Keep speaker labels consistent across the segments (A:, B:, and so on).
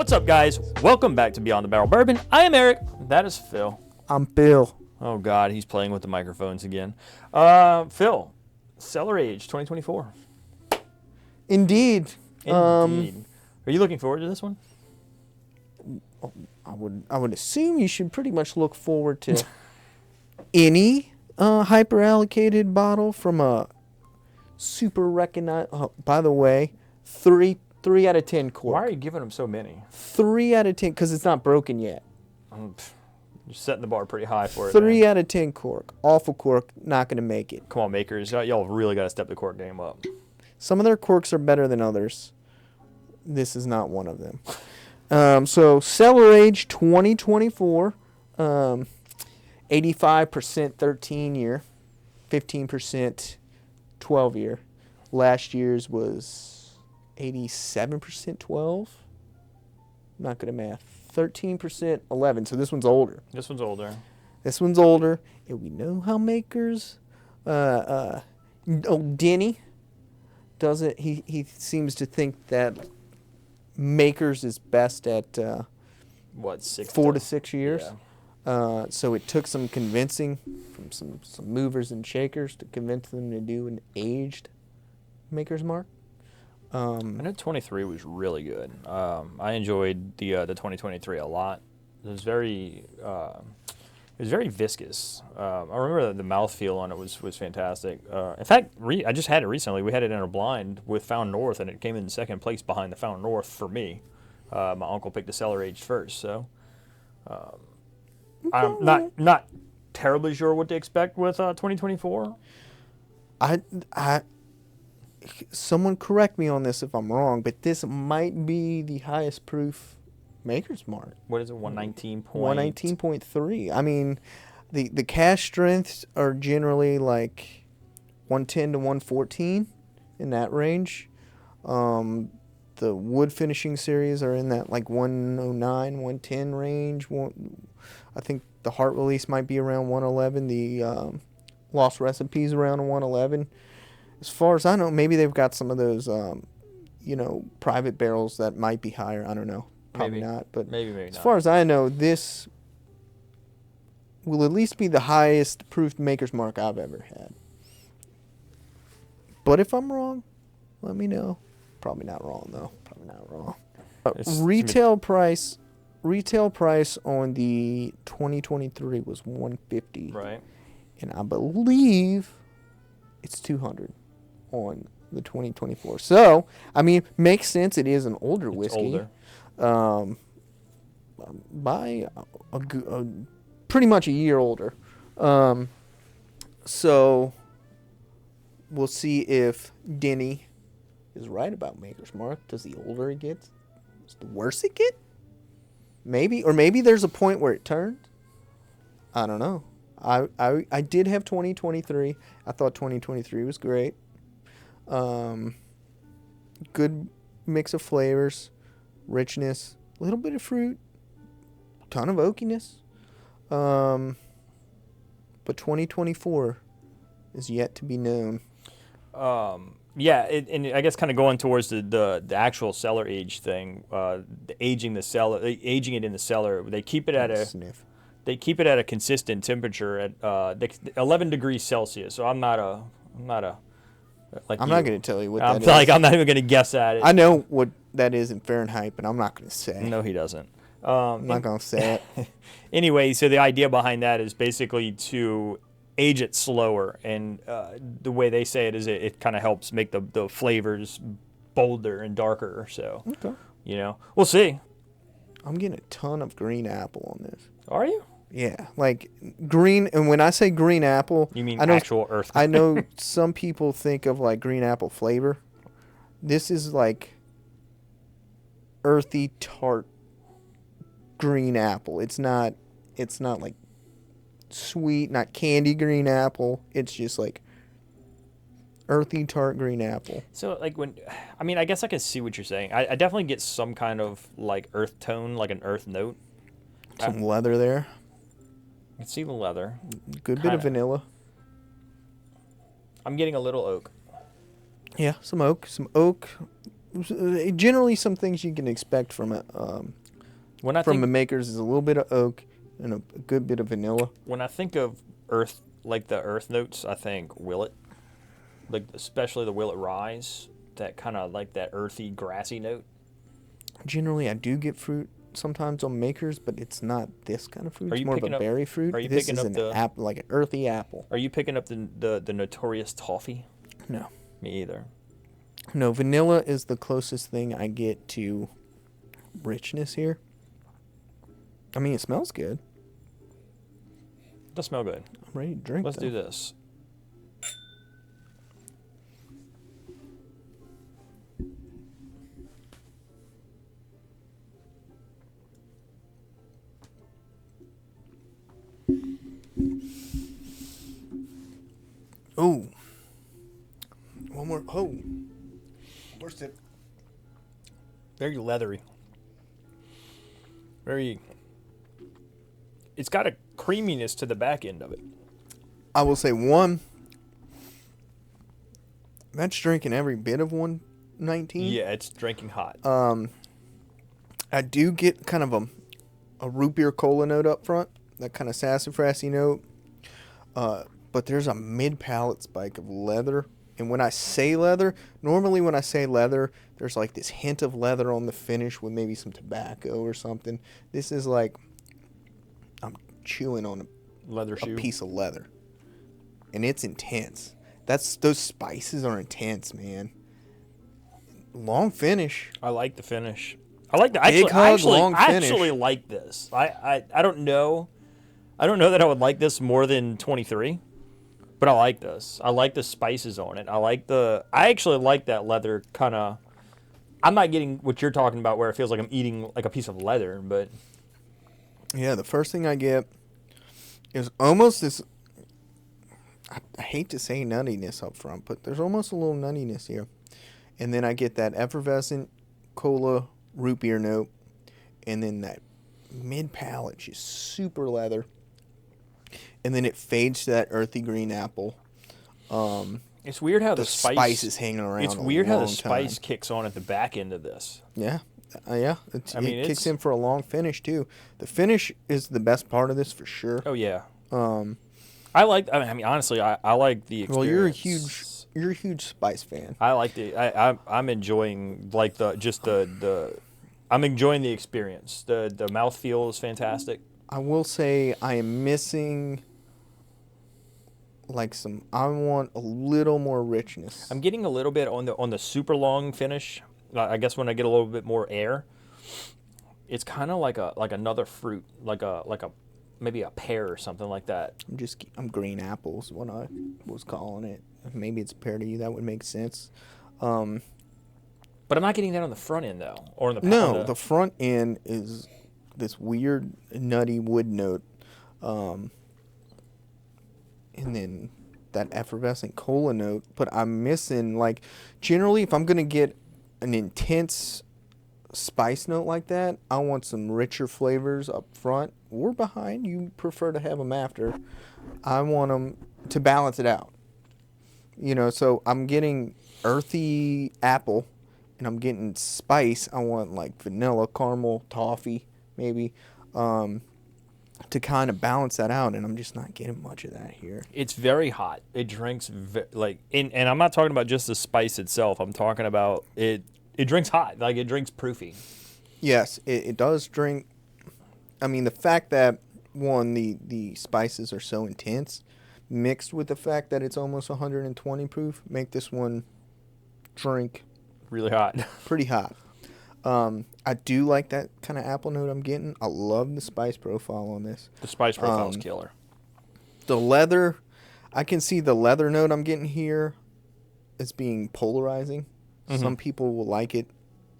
A: What's up, guys? Welcome back to Beyond the Barrel Bourbon. I am Eric. That is Phil.
B: I'm Bill.
A: Oh, God, he's playing with the microphones again. Phil, Cellar Age 2024.
B: Indeed.
A: Are you looking forward to this one?
B: I would assume you should pretty much look forward to any hyper allocated bottle from a super recognized. Oh, by the way, three out of 10 cork.
A: Why are you giving them so many?
B: 3 out of 10 because it's not broken yet.
A: You're setting the bar pretty high for it.
B: 3 out of 10 cork. Awful cork. Not gonna make it.
A: Come on, makers. Y'all really got to step the cork game up.
B: Some of their corks are better than others. This is not one of them. So Cellar Age 2024, 85% 13 year, 15% 12 year. Last year's was 87% 12. Not good at math. 13% 11. So this one's older.
A: This one's older.
B: And we know how makers. Denny does it. He seems to think that makers is best at 4 to 6 years.
A: Yeah.
B: So it took some convincing from some movers and shakers to convince them to do an aged maker's mark.
A: I know 23 was really good. I enjoyed the 2023 a lot. It was very viscous. I remember the mouthfeel on it was fantastic. In fact, I just had it recently. We had it in a blind with Found North, and it came in second place behind the Found North for me. My uncle picked the Cellar Age first, so I'm not terribly sure what to expect with 2024.
B: Someone correct me on this if I'm wrong, but this might be the highest proof maker's mark.
A: What is it? 119.
B: 119.3. I mean, the cash strengths are generally like 110 to 114 in that range. The wood finishing series are in that like 109, 110 range. I think the heart release might be around 111. The Lost Recipes around 111. As far as I know, maybe they've got some of those, private barrels that might be higher. I don't know. Probably not. But
A: maybe
B: as far as I know, this will at least be the highest proofed maker's mark I've ever had. But if I'm wrong, let me know. Probably not wrong, though. Probably not wrong. Retail price on the 2023 was $150.
A: Right.
B: And I believe it's $200 on the 2024. So, I mean, makes sense. It is an older whiskey.
A: Older.
B: By pretty much a year older. So, we'll see if Denny is right about Maker's Mark. Does the older it gets, the worse it get? Maybe. Or maybe there's a point where it turns. I don't know. I did have 2023. I thought 2023 was great. Good mix of flavors, richness, a little bit of fruit, ton of oakiness. But 2024 is yet to be known.
A: Yeah, and I guess kind of going towards the actual cellar age thing, aging it in the cellar. They keep it at a
B: sniff.
A: They keep it at a consistent temperature at 11 degrees Celsius. So I'm not
B: not going to tell you what that is.
A: I'm not even going to guess at it.
B: I know what that is in Fahrenheit, but I'm not going to say.
A: No, he doesn't.
B: I'm not going to say it.
A: Anyway, so the idea behind that is basically to age it slower, and the way they say it is it kind of helps make the flavors bolder and darker. So,
B: okay.
A: We'll see.
B: I'm getting a ton of green apple on this.
A: Are you?
B: Yeah, like green, and when I say green apple,
A: you mean actual earth.
B: I know some people think of like green apple flavor. This is like earthy, tart green apple. It's not like sweet, not candy green apple. It's just like earthy, tart green apple.
A: So I guess I can see what you're saying. I definitely get some kind of like earth tone, like an earth note.
B: Some leather there.
A: I can see the leather.
B: Good bit of vanilla.
A: I'm getting a little oak.
B: Yeah, some oak. Generally, some things you can expect from a
A: When I
B: from
A: think
B: the makers is a little bit of oak and a good bit of vanilla.
A: when I think of earth, like the earth notes, I think Willet, like especially the Willet Rise, that kind of like that earthy, grassy note.
B: Generally, I do get fruit sometimes on makers, but it's not this kind of fruit.
A: Are
B: It's
A: you
B: more of a
A: picking up?
B: berry fruit.
A: Are you
B: This
A: picking
B: is
A: up
B: an
A: the?
B: apple, like an earthy apple.
A: Are you picking up the notorious toffee?
B: No,
A: Me either.
B: no, vanilla is the closest thing I get to richness here. I mean, it smells good.
A: It does smell good.
B: I'm ready to drink.
A: Let's
B: though.
A: do this.
B: Ooh. One more. Oh. More sip.
A: Very leathery. Very. It's got a creaminess to the back end of it.
B: I will say one. That's drinking every bit of 119.
A: Yeah, it's drinking hot.
B: I do get kind of a root beer cola note up front. That kind of sassafrasy note. But there's a mid-palate spike of leather. And when I say leather, normally when I say leather, there's like this hint of leather on the finish with maybe some tobacco or something. This is like I'm chewing on
A: Leather
B: a
A: shoe.
B: piece of leather. And it's intense. Those spices are intense, man. Long finish.
A: I like the finish. I like the
B: Big hug, long
A: I
B: finish.
A: actually like this. I don't know. I don't know that I would like this more than 23, but I like this. I like the spices on it. I actually like that leather kind of. I'm not getting what you're talking about where it feels like I'm eating like a piece of leather, but
B: Yeah, the first thing I get is almost this. I hate to say nuttiness up front, but there's almost a little nuttiness here. And then I get that effervescent cola root beer note. And then that mid palate, just super leather. And then it fades to that earthy green apple.
A: it's weird how
B: The
A: the
B: spice is hanging around.
A: It's
B: a
A: weird how the
B: long
A: spice
B: time.
A: kicks on at the back end of this.
B: Yeah. Yeah.
A: I mean,
B: it kicks
A: it's-
B: in for a long finish, too. The finish is the best part of this for sure.
A: Oh yeah.
B: Um,
A: I mean, honestly, I like the experience.
B: well, you're a huge spice fan.
A: I like I'm enjoying like I'm enjoying the experience. The mouthfeel is fantastic.
B: I will say I am missing I want a little more richness.
A: I'm getting a little bit on the super long finish. I guess when I get a little bit more air, it's kind of like another fruit, like a maybe a pear or something like that.
B: I'm green apples what I was calling it. Maybe it's a pear to you, that would make sense.
A: But I'm not getting that on the front end though, or on the
B: No, the front end is this weird nutty wood note. And then that effervescent cola note, but I'm missing generally if I'm going to get an intense spice note like that, I want some richer flavors up front or behind. You prefer to have them after. I want them to balance it out. So I'm getting earthy apple and I'm getting spice. I want like vanilla, caramel, toffee, maybe, to kind of balance that out. And I'm just not getting much of that here.
A: It's very hot. It drinks and I'm not talking about just the spice itself. I'm talking about it. It drinks hot. Like it drinks proofy.
B: Yes, it does drink. I mean, the fact that the spices are so intense, mixed with the fact that it's almost 120 proof, make this one drink
A: Really hot.
B: pretty hot. I do like that kind of apple note I'm getting. I love the spice profile on this.
A: The spice profile is killer.
B: The leather, I can see the leather note I'm getting here as being polarizing.
A: Mm-hmm.
B: Some people will like it.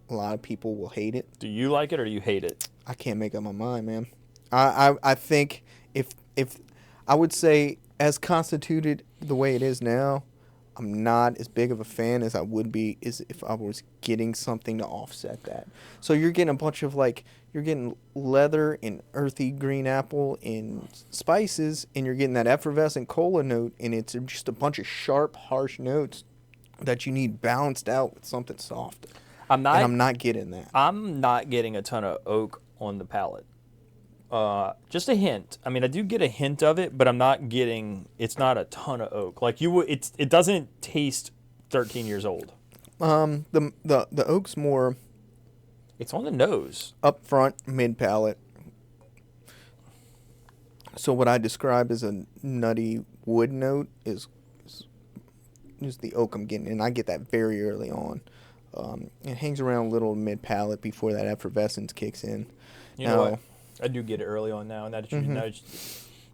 B: A lot of people will hate it.
A: Do you like it or do you hate it?
B: I can't make up my mind, man. I think if I would say as constituted the way it is now, I'm not as big of a fan as I would be as if I was getting something to offset that. So you're getting a bunch of you're getting leather and earthy green apple and spices, and you're getting that effervescent cola note, and it's just a bunch of sharp, harsh notes that you need balanced out with something soft.
A: I'm not.
B: and I'm not getting that.
A: I'm not getting a ton of oak on the palate. Just a hint. I mean, I do get a hint of it, but I'm not getting. It's not a ton of oak. Like you would. It doesn't taste 13 years old.
B: The oak's more
A: It's on the nose.
B: up front, mid palate. So what I describe as a nutty wood note is the oak I'm getting, and I get that very early on. It hangs around a little mid palate before that effervescence kicks in.
A: You know what? I do get it early on now, and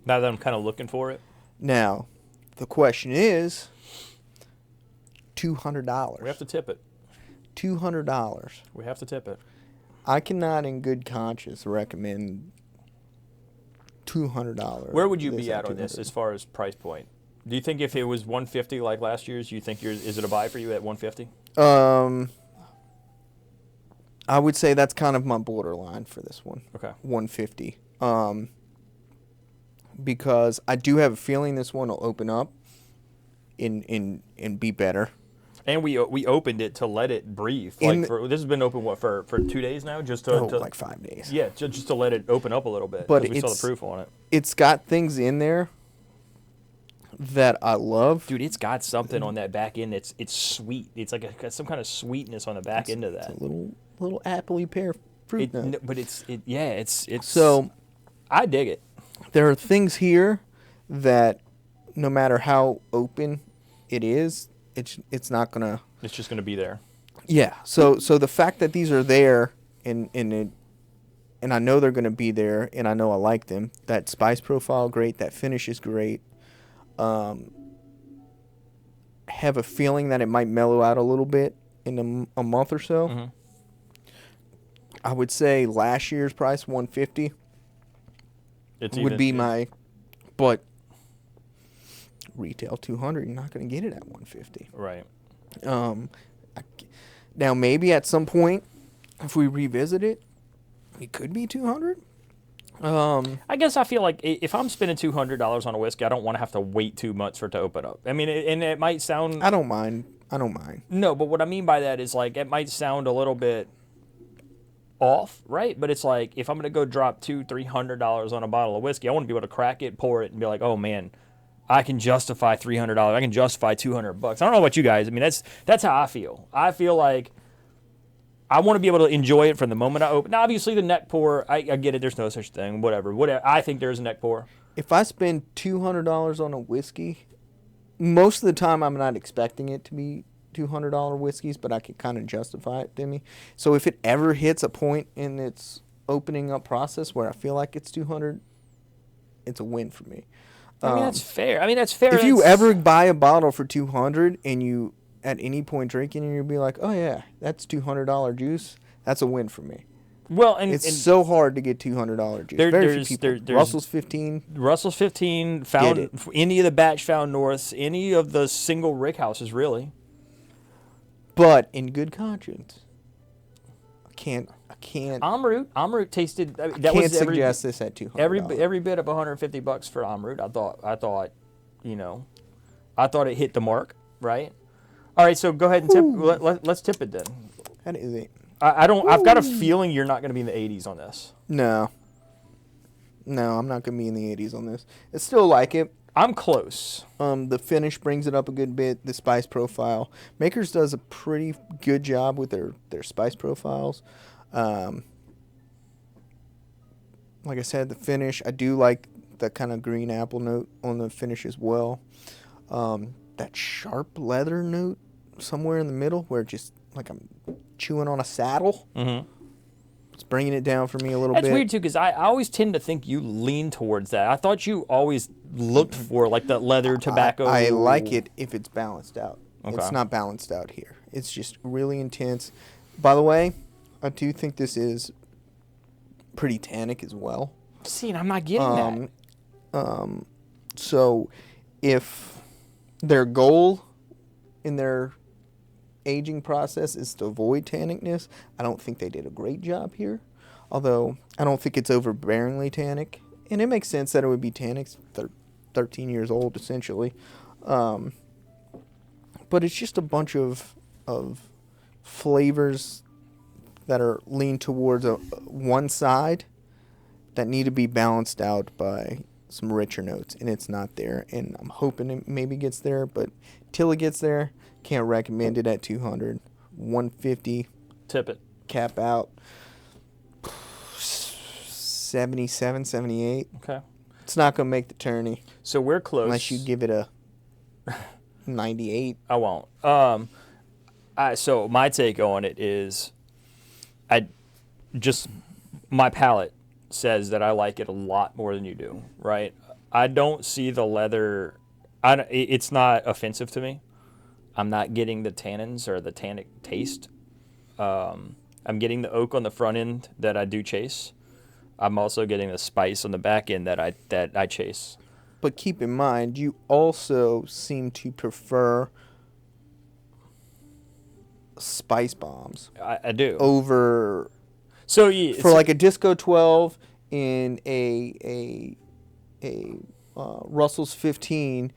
A: now that I'm kind of looking for it.
B: Now, the question is $200.
A: We have to tip it.
B: $200.
A: We have to tip it.
B: I cannot, in good conscience, recommend $200.
A: Where would you be at on this as far as price point? Do you think if it was 150 like last year's, you think is it a buy for you at 150?
B: I would say that's kind of my borderline for this one.
A: Okay.
B: 150. Because I do have a feeling this one will open up and be better.
A: And we opened it to let it breathe. This has been open for 2 days now, just to
B: like 5 days.
A: Yeah, just to let it open up a little bit.
B: But
A: we saw the proof on it.
B: It's got things in there that I love.
A: Dude, it's got something on that back end that's it's sweet. It's like got some kind of sweetness on the back end of that.
B: It's a little appley pear fruit note.
A: But it's
B: so
A: I dig it.
B: There are things here that no matter how open it is, it's not gonna.
A: It's just gonna be there.
B: Yeah. So the fact that these are there and I know they're gonna be there, and I know I like them. That spice profile great. That finish is great. Have a feeling that it might mellow out a little bit in a month or so.
A: Mm-hmm. I
B: would say last year's price, 150, would be my, but retail 200. You're not going to get it at 150.
A: Right.
B: Now maybe at some point, if we revisit it, it could be 200.
A: I guess I feel like if I'm spending $200 on a whiskey, I don't want to have to wait 2 months for it to open up. I mean, and it might sound.
B: I don't mind.
A: No, but what I mean by that is like it might sound a little bit off, right? But it's like if I'm gonna go drop $200-$300 on a bottle of whiskey, I want to be able to crack it, pour it, and be like, oh man, I can justify $300. I can justify $200. I don't know about you guys. I mean, that's how I feel. I feel like I want to be able to enjoy it from the moment I open. Now, obviously, the neck pour, I get it. There's no such thing. Whatever. I think there's a neck pour.
B: If I spend $200 on a whiskey, most of the time I'm not expecting it to be $200 whiskeys, but I can kind of justify it to me. So if it ever hits a point in its opening up process where I feel like it's 200, it's a win for me.
A: I mean, that's fair.
B: If you ever buy a bottle for 200 and you at any point drinking and you'll be like, oh yeah, that's $200 juice, that's a win for me.
A: Well, and
B: it's so hard to get $200 juice. Very few people. Russell's 15.
A: Russell's 15. Found any of the batch found norths, any of the single rick houses, really.
B: But in good conscience, I can't.
A: Amrut tasted. That
B: can't was suggest this at $200.
A: Every bit of $150 for Amrut. I thought, I thought it hit the mark, right? All right, so go ahead and tip. Let's tip it then.
B: That is it.
A: I don't. I've got a feeling you're not going to be in the 80s on this.
B: No, I'm not going to be in the 80s on this. I still like it.
A: I'm close.
B: The finish brings it up a good bit. The spice profile. Makers does a pretty good job with their spice profiles. Like I said, the finish. I do like the kind of green apple note on the finish as well. That sharp leather note somewhere in the middle where it just like I'm chewing on a saddle.
A: Mm-hmm.
B: It's bringing it down for me a little bit.
A: That's weird, too, because I always tend to think you lean towards that. I thought you always looked for, like, that leather tobacco.
B: I like it if it's balanced out.
A: Okay.
B: It's not balanced out here. It's just really intense. By the way, I do think this is pretty tannic as well.
A: See, I'm not getting that.
B: So if their goal in their aging process is to avoid tannicness, I don't think they did a great job here. Although I don't think it's overbearingly tannic, and it makes sense that it would be tannic. 13 years old essentially, but it's just a bunch of flavors that are lean towards one side that need to be balanced out by some richer notes, and it's not there. And I'm hoping it maybe gets there, but till it gets there, can't recommend it at 200. 150.
A: Tip it.
B: Cap out. 77, 78.
A: Okay.
B: It's not going to make the tourney.
A: So we're close.
B: Unless you give it a 98.
A: I won't. So my take on it is, my palate says that I like it a lot more than you do, right? I don't see the leather. It's not offensive to me. I'm not getting the tannins or the tannic taste. I'm getting the oak on the front end that I do chase. I'm also getting the spice on the back end that I chase.
B: But keep in mind, you also seem to prefer spice bombs.
A: I do.
B: Over.
A: So yeah,
B: for like a Disco 12 and a Russell's 15,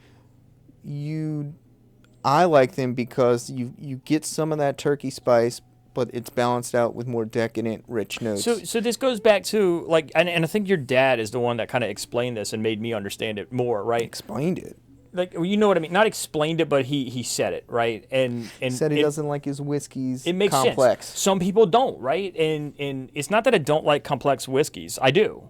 B: I like them because you get some of that turkey spice, but it's balanced out with more decadent, rich notes.
A: So this goes back to like, and I think your dad is the one that kind of explained this and made me understand it more, right?
B: Explained it.
A: Like, you know what I mean? Not explained it, but he said it, right? And
B: said he doesn't like his whiskeys.
A: It makes
B: complex.
A: sense. Some people don't, right? And it's not that I don't like complex whiskeys. I do.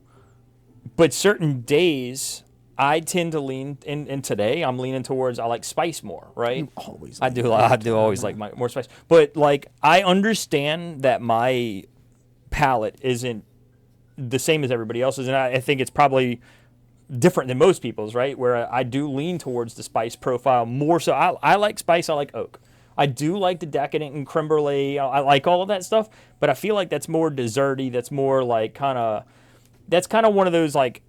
A: But certain days, I tend to lean, and today I'm leaning towards I like spice more, right?
B: You always.
A: I do always like more spice. But like, I understand that my palate isn't the same as everybody else's, and I think it's probably different than most people's, right? Where I do lean towards the spice profile more so. I like spice. I like oak. I do like the decadent and creme brulee. I like all of that stuff, but I feel like that's more desserty. That's more like that's kind of one of those like,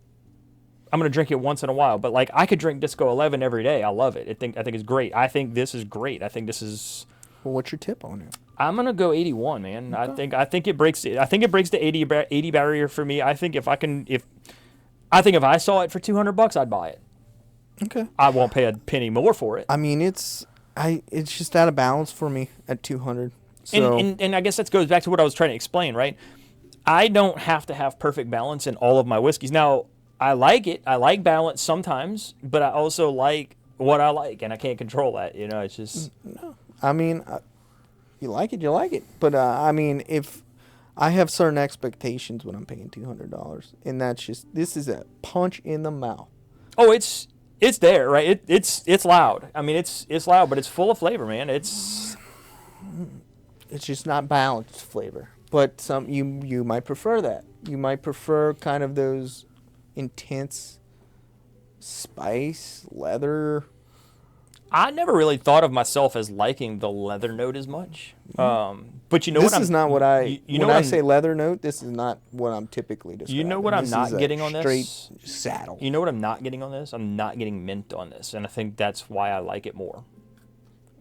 A: I'm going to drink it once in a while, but like I could drink Disco 11 every day. I love it. I think it's great. I think this is great. I think this is.
B: Well, what's your tip on it?
A: I'm going to go 81, man.
B: Okay.
A: I think it breaks the 80 barrier for me. I think if I saw it for $200, I'd buy it.
B: Okay.
A: I won't pay a penny more for it.
B: I mean, it's just out of balance for me at 200. So
A: and I guess that goes back to what I was trying to explain, right? I don't have to have perfect balance in all of my whiskeys. Now, I like it. I like balance sometimes, but I also like what I like, and I can't control that. You know, it's just.
B: No. I mean, you like it, you like it. But I mean, if I have certain expectations when I'm paying $200, and this is a punch in the mouth.
A: Oh, it's there, right? It's loud. I mean, it's loud, but it's full of flavor, man. It's
B: just not balanced flavor. But you might prefer that. You might prefer kind of those intense spice, leather.
A: I never really thought of myself as liking the leather note as much. But you know
B: this
A: what?
B: This is not what I. When I say leather note, this is not what I'm typically describing.
A: You know what I'm not getting on this?
B: Straight saddle.
A: You know what I'm not getting on this? I'm not getting mint on this, and I think that's why I like it more.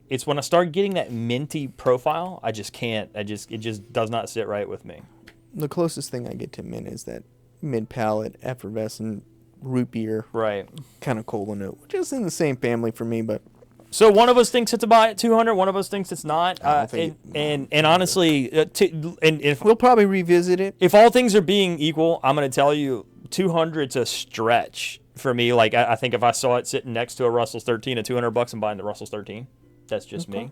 A: It's when I start getting that minty profile, I just can't. It just does not sit right with me.
B: The closest thing I get to mint is that mid-palate, effervescent, root beer,
A: right?
B: Kind of cola note, which is in the same family for me, but.
A: So one of us thinks it's a buy at 200. One of us thinks it's not. And honestly, if
B: we'll probably revisit it.
A: If all things are being equal, I'm going to tell you 200's a stretch for me. Like I think if I saw it sitting next to a Russell's 13 at $200, I'm buying the Russell's 13. That's just me.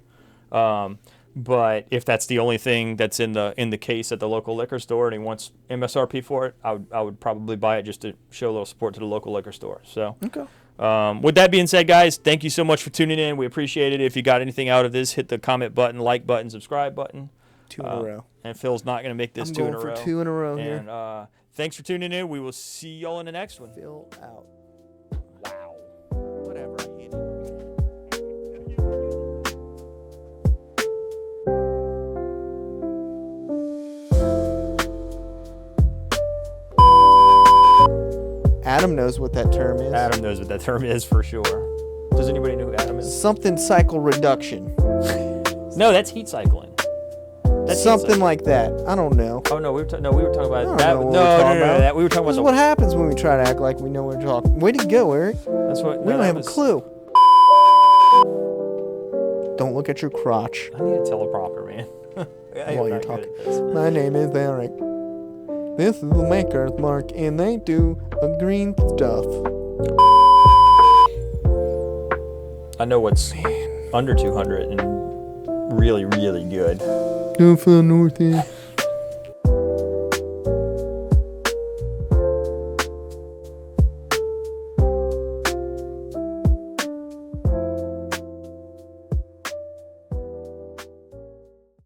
A: But if that's the only thing that's in the case at the local liquor store and he wants MSRP for it, I would probably buy it just to show a little support to the local liquor store. So.
B: Okay.
A: With that being said, guys, thank you so much for tuning in. We appreciate it. If you got anything out of this, hit the comment button, like button, subscribe button.
B: 2 in a row.
A: And Phil's not going to make this 2 in a row.
B: I'm going for 2 in a row here.
A: And thanks for tuning in. We will see y'all in the next one.
B: Phil out.
A: Wow.
B: Whatever. Adam knows what that term is.
A: Adam knows what that term is for sure. Does anybody know who Adam is?
B: Something cycle reduction.
A: No, that's heat cycling.
B: That's something like that. I don't know.
A: Oh no, we were talking about
B: that.
A: No, we were talking about.
B: This is what happens when we try to act like we know what we're talking. Way to go, Eric.
A: That's what.
B: We don't have a clue. Don't look at your crotch.
A: I need a teleprompter, man.
B: While you're talking. My name is Eric. This is the Maker's Mark, and they do a green stuff.
A: I know what's under 200 and really, really good.
B: Go for the Northeast.